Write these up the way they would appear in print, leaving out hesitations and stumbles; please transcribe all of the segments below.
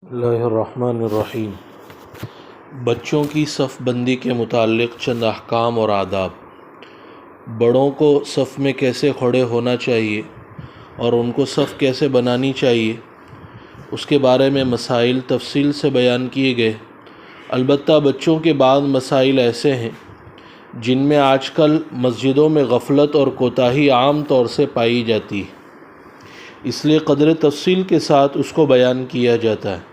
اللہ الرحمن الرحیم۔ بچوں کی صف بندی کے متعلق چند احکام اور آداب۔ بڑوں کو صف میں کیسے کھڑے ہونا چاہیے اور ان کو صف کیسے بنانی چاہیے، اس کے بارے میں مسائل تفصیل سے بیان کیے گئے۔ البتہ بچوں کے بعض مسائل ایسے ہیں جن میں آج کل مسجدوں میں غفلت اور کوتاہی عام طور سے پائی جاتی ہے، اس لیے قدر تفصیل کے ساتھ اس کو بیان کیا جاتا ہے۔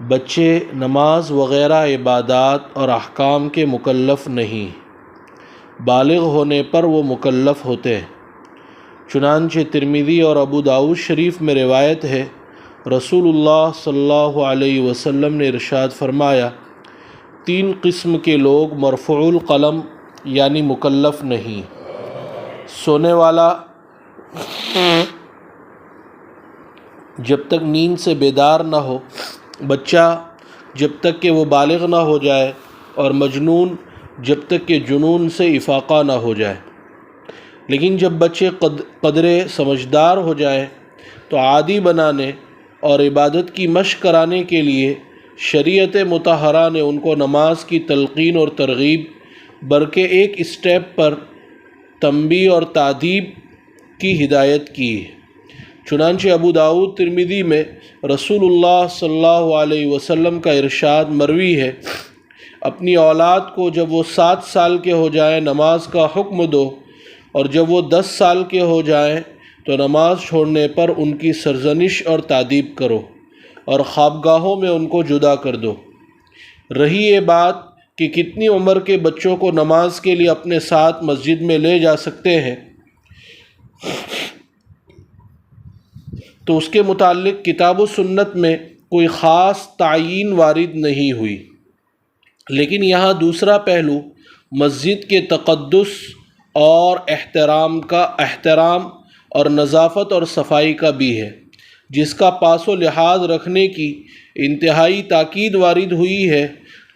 بچے نماز وغیرہ عبادات اور احکام کے مکلف نہیں، بالغ ہونے پر وہ مکلف ہوتے ہیں۔ چنانچہ ترمذی اور ابو داؤد شریف میں روایت ہے، رسول اللہ صلی اللہ علیہ وسلم نے ارشاد فرمایا، 3 قسم کے لوگ مرفوع القلم یعنی مکلف نہیں: سونے والا جب تک نیند سے بیدار نہ ہو، بچہ جب تک کہ وہ بالغ نہ ہو جائے، اور مجنون جب تک کہ جنون سے افاقہ نہ ہو جائے۔ لیکن جب بچے قدرے سمجھدار ہو جائیں تو عادی بنانے اور عبادت کی مشق کرانے کے لیے شریعت مطہرہ نے ان کو نماز کی تلقین اور ترغیب برکہ ایک اسٹیپ پر تنبیہ اور تادیب کی ہدایت کی ہے۔ چنانچہ ابو داؤد ترمذی میں رسول اللہ صلی اللہ علیہ وسلم کا ارشاد مروی ہے، اپنی اولاد کو جب وہ 7 سال کے ہو جائیں نماز کا حکم دو، اور جب وہ 10 سال کے ہو جائیں تو نماز چھوڑنے پر ان کی سرزنش اور تادیب کرو، اور خوابگاہوں میں ان کو جدا کر دو۔ رہی یہ بات کہ کتنی عمر کے بچوں کو نماز کے لیے اپنے ساتھ مسجد میں لے جا سکتے ہیں، تو اس کے متعلق کتاب و سنت میں کوئی خاص تعیین وارد نہیں ہوئی۔ لیکن یہاں دوسرا پہلو مسجد کے تقدس اور احترام اور نظافت اور صفائی کا بھی ہے، جس کا پاس و لحاظ رکھنے کی انتہائی تاکید وارد ہوئی ہے۔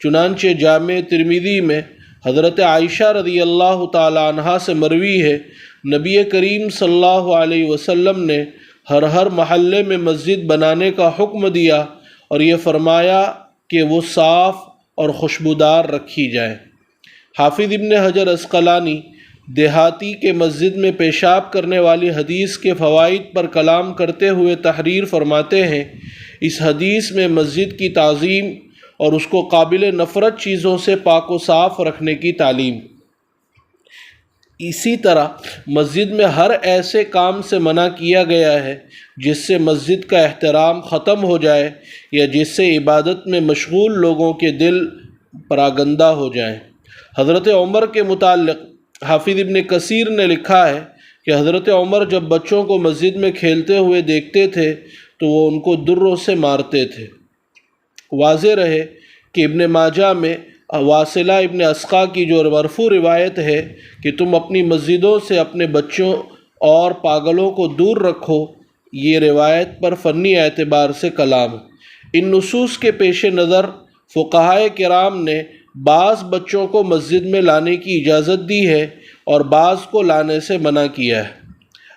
چنانچہ جامع ترمذی میں حضرت عائشہ رضی اللہ تعالی عنہا سے مروی ہے، نبی کریم صلی اللہ علیہ وسلم نے ہر محلے میں مسجد بنانے کا حکم دیا اور یہ فرمایا کہ وہ صاف اور خوشبودار رکھی جائے۔ حافظ ابن حجر عسقلانی دیہاتی کے مسجد میں پیشاب کرنے والی حدیث کے فوائد پر کلام کرتے ہوئے تحریر فرماتے ہیں، اس حدیث میں مسجد کی تعظیم اور اس کو قابل نفرت چیزوں سے پاک و صاف رکھنے کی تعلیم۔ اسی طرح مسجد میں ہر ایسے کام سے منع کیا گیا ہے جس سے مسجد کا احترام ختم ہو جائے یا جس سے عبادت میں مشغول لوگوں کے دل پراگندہ ہو جائیں۔ حضرت عمر کے متعلق حافظ ابن کثیر نے لکھا ہے کہ حضرت عمر جب بچوں کو مسجد میں کھیلتے ہوئے دیکھتے تھے تو وہ ان کو دروں سے مارتے تھے۔ واضح رہے کہ ابن ماجہ میں واصلہ ابن اسقا کی جو مرفوع روایت ہے کہ تم اپنی مسجدوں سے اپنے بچوں اور پاگلوں کو دور رکھو، یہ روایت پر فنی اعتبار سے کلام ہے۔ ان نصوص کے پیش نظر فقہائے کرام نے بعض بچوں کو مسجد میں لانے کی اجازت دی ہے اور بعض کو لانے سے منع کیا ہے۔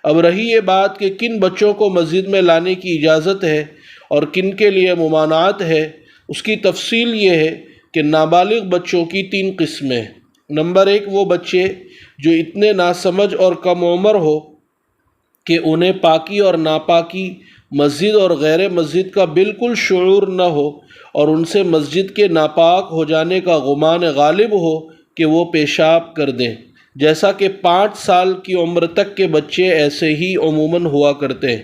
اب رہی یہ بات کہ کن بچوں کو مسجد میں لانے کی اجازت ہے اور کن کے لیے ممانعت ہے، اس کی تفصیل یہ ہے کہ نابالغ بچوں کی 3 قسمیں۔ نمبر 1، وہ بچے جو اتنے ناسمجھ اور کم عمر ہو کہ انہیں پاکی اور ناپاکی، مسجد اور غیر مسجد کا بالکل شعور نہ ہو، اور ان سے مسجد کے ناپاک ہو جانے کا گمان غالب ہو کہ وہ پیشاب کر دیں، جیسا کہ 5 سال کی عمر تک کے بچے ایسے ہی عموماً ہوا کرتے ہیں۔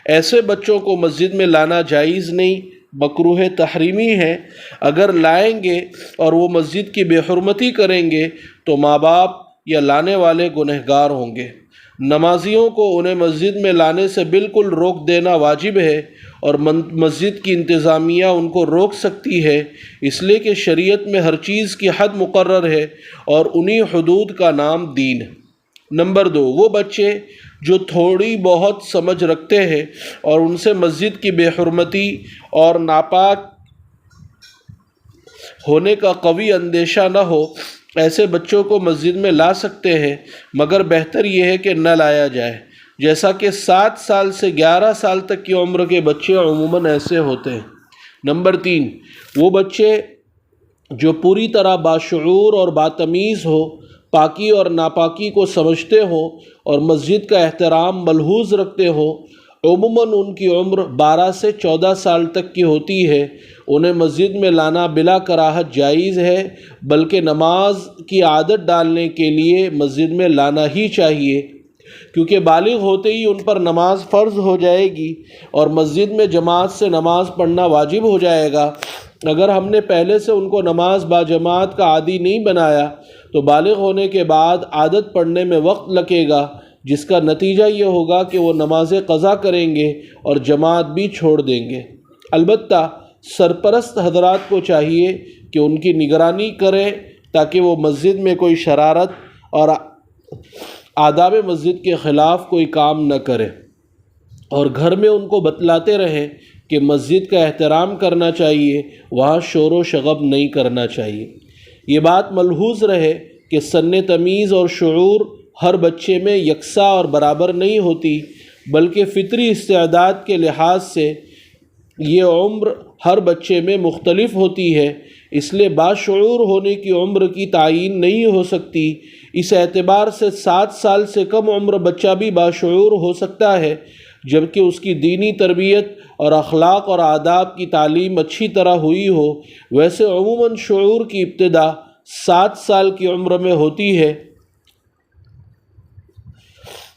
ایسے بچوں کو مسجد میں لانا جائز نہیں، مکروہ تحریمی ہے۔ اگر لائیں گے اور وہ مسجد کی بے حرمتی کریں گے تو ماں باپ یا لانے والے گنہگار ہوں گے۔ نمازیوں کو انہیں مسجد میں لانے سے بالکل روک دینا واجب ہے، اور مسجد کی انتظامیہ ان کو روک سکتی ہے، اس لیے کہ شریعت میں ہر چیز کی حد مقرر ہے اور انہی حدود کا نام دین ہے۔ نمبر 2، وہ بچے جو تھوڑی بہت سمجھ رکھتے ہیں اور ان سے مسجد کی بے حرمتی اور ناپاک ہونے کا قوی اندیشہ نہ ہو، ایسے بچوں کو مسجد میں لا سکتے ہیں، مگر بہتر یہ ہے کہ نہ لایا جائے۔ جیسا کہ 7 سال سے 11 سال تک کی عمر کے بچے عموماً ایسے ہوتے ہیں۔ نمبر 3، وہ بچے جو پوری طرح باشعور اور باتمیز ہو، پاکی اور ناپاکی کو سمجھتے ہوں اور مسجد کا احترام ملحوظ رکھتے ہوں، عموماً ان کی عمر 12 سے 14 سال تک کی ہوتی ہے۔ انہیں مسجد میں لانا بلا کراہت جائز ہے، بلکہ نماز کی عادت ڈالنے کے لیے مسجد میں لانا ہی چاہیے، کیونکہ بالغ ہوتے ہی ان پر نماز فرض ہو جائے گی اور مسجد میں جماعت سے نماز پڑھنا واجب ہو جائے گا۔ اگر ہم نے پہلے سے ان کو نماز با جماعت کا عادی نہیں بنایا تو بالغ ہونے کے بعد عادت پڑھنے میں وقت لگے گا، جس کا نتیجہ یہ ہوگا کہ وہ نمازیں قضا کریں گے اور جماعت بھی چھوڑ دیں گے۔ البتہ سرپرست حضرات کو چاہیے کہ ان کی نگرانی کریں تاکہ وہ مسجد میں کوئی شرارت اور آداب مسجد کے خلاف کوئی کام نہ کرے، اور گھر میں ان کو بتلاتے رہیں کہ مسجد کا احترام کرنا چاہیے، وہاں شور و شغب نہیں کرنا چاہیے۔ یہ بات ملحوظ رہے کہ سن تمیز اور شعور ہر بچے میں یکساں اور برابر نہیں ہوتی، بلکہ فطری استعداد کے لحاظ سے یہ عمر ہر بچے میں مختلف ہوتی ہے، اس لیے باشعور ہونے کی عمر کی تعیین نہیں ہو سکتی۔ اس اعتبار سے 7 سال سے کم عمر بچہ بھی باشعور ہو سکتا ہے، جبکہ اس کی دینی تربیت اور اخلاق اور آداب کی تعلیم اچھی طرح ہوئی ہو۔ ویسے عموماً شعور کی ابتدا 7 سال کی عمر میں ہوتی ہے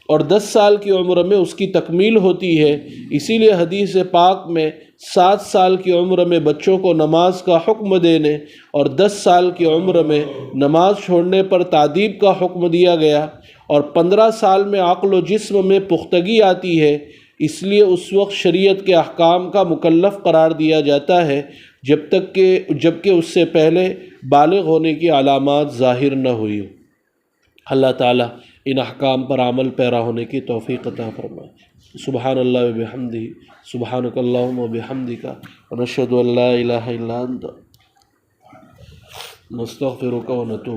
اور 10 سال کی عمر میں اس کی تکمیل ہوتی ہے۔ اسی لیے حدیث پاک میں 7 سال کی عمر میں بچوں کو نماز کا حکم دینے اور 10 سال کی عمر میں نماز چھوڑنے پر تادیب کا حکم دیا گیا، اور 15 سال میں عقل و جسم میں پختگی آتی ہے، اس لیے اس وقت شریعت کے احکام کا مکلف قرار دیا جاتا ہے جبکہ اس سے پہلے بالغ ہونے کی علامات ظاہر نہ ہوئی ہوں۔ اللہ تعالیٰ ان احکام پر عمل پیرا ہونے کی توفیق عطا فرمائے۔ سبحان اللہ و بحمدہ، سبحانک اللہم و بحمدک، ونشہد ان لا الہ الا انت، نستغفرک و نتوب